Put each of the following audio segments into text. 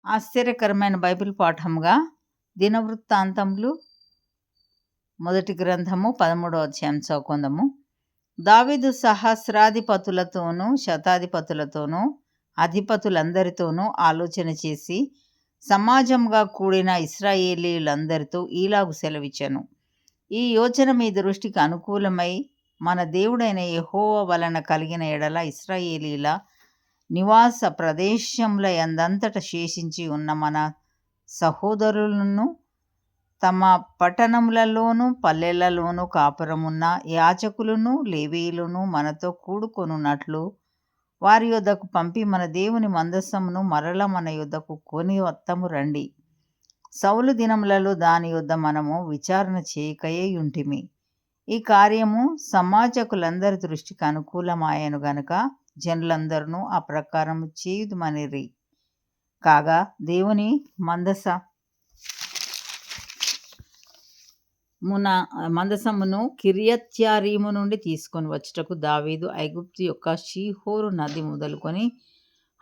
ఆశ్చర్యకరమైన బైబిల్ పాఠంగా దినవృత్తాంతములు మొదటి గ్రంథము 13వ అధ్యాయం చదువుకుందాము. దావీదు సహస్రాధిపతులతోనూ శతాధిపతులతోనూ అధిపతులందరితోనూ ఆలోచన చేసి సమాజంగా కూడిన ఇశ్రాయేలీయులందరితో ఈలాగు సెలవిచ్చెను. ఈ యోచన మీ దృష్టికి అనుకూలమై మన దేవుడైన యెహోవా వలన కలిగిన ఎడల ఇశ్రాయేలీల నివాస ప్రదేశముల యందంతట శేషించి ఉన్న మన సహోదరులను తమ పట్టణములలోను పల్లెలలోను కాపురమున్న యాజకులను లేవీయులను మనతో కూడుకొనున్నట్లు వారి యొద్దకు పంపి మన దేవుని మందసమును మరల మన యొద్దకు కొని వత్తము రండి. సౌలు దినములలో దాని యొద్ద మనము విచారణ చేయకయే యుంటిమి. ఈ కార్యము సమాజకులందరి దృష్టికి అనుకూలమాయను గనుక జనులందరూ ఆ ప్రకారము చేయుదుమనిరి. కాగా దేవుని మందసమును కిర్యత్యారీము నుండి తీసుకొని వచ్చుటకు దావీదు ఐగుప్తు యొక్క షీహోరు నది మొదలుకొని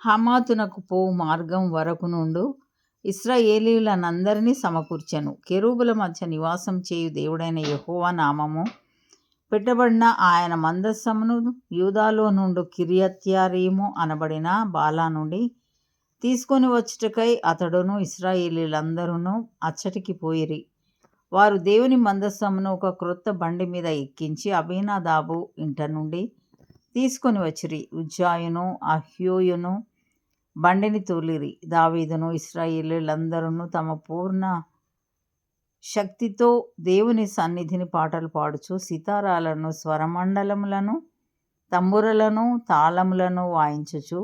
హమాతునకు పోవు మార్గం వరకు నుండు ఇశ్రాయేలీయులనందరినీ సమకూర్చెను. కెరూబుల మధ్య నివాసం చేయు దేవుడైన యెహోవా నామము పెట్టబడిన ఆయన మందసమును యూదాలో నుండి కిర్యత్యారీము అనబడిన బాలా నుండి తీసుకొని వచ్చుటకై అతడును ఇశ్రాయేలీయులందరూ అచ్చటికి పోయిరి. వారు దేవుని మందసమును ఒక క్రొత్త బండి మీద ఎక్కించి అబీనాదాబు ఇంట నుండి తీసుకొని వచ్చిరి. ఉజ్జాయును అహ్యోయును బండిని తోలిరి. దావీదును ఇశ్రాయేలీయులందరూ తమ పూర్ణ శక్తితో దేవుని సన్నిధిని పాటలు పాడుచు సితారాలను స్వరమండలములను తంబురలను తాళములను వాయించుచు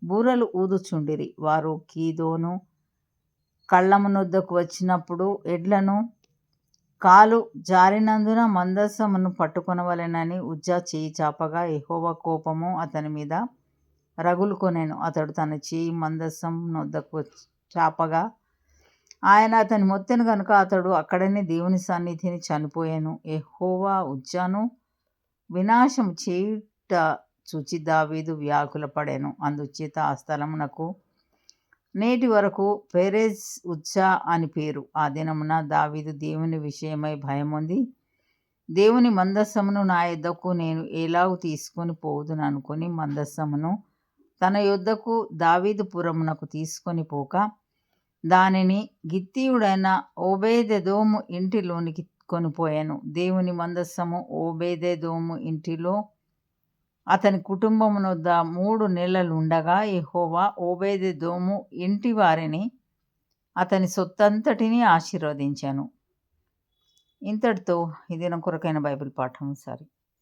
బూరలు ఊదుచుండిరి. వారు కీదోను కళ్ళమునొద్దకు వచ్చినప్పుడు ఎడ్లను కాలు జారినందున మందసమును పట్టుకొనవలెనని ఉజ్జా చేయి చాపగా యెహోవా కోపము అతని మీద రగులుకొనెను. అతడు తన చేయి మందసం నొద్దకు చాపగా ఆయన అతని మొత్తెను గనుక అతడు అక్కడనే దేవుని సన్నిధిని చనిపోయాను. యెహోవా ఉజ్జాను వినాశము చేయుట చూచి దావీదు వ్యాకుల పడెను. అందుచేత ఆ స్థలమునకు నేటి వరకు పెరెజ్ ఉజ్జా అని పేరు. ఆ దినమున దావీదు దేవుని విషయమై భయముంది దేవుని మందసమును నా యొద్దకు నేను ఎలాగు తీసుకొని పోవుదుననుకొని మందసమును తన యొద్దకు దావీదుపురమునకు తీసుకొని పోక దానిని గిత్తీయుడైన ఓబేదెదోము ఇంటిలోనికి కొనిపోయాను. దేవుని మందసము ఓబేదెదోము ఇంటిలో అతని కుటుంబమునొద్ద 3 నెలలుండగా యెహోవా ఓబేదెదోము ఇంటి వారిని అతని సొత్తంతటిని ఆశీర్వదించాను. ఇంతటితో ఈ దినం కొరకైన బైబిల్ పాఠం సరి.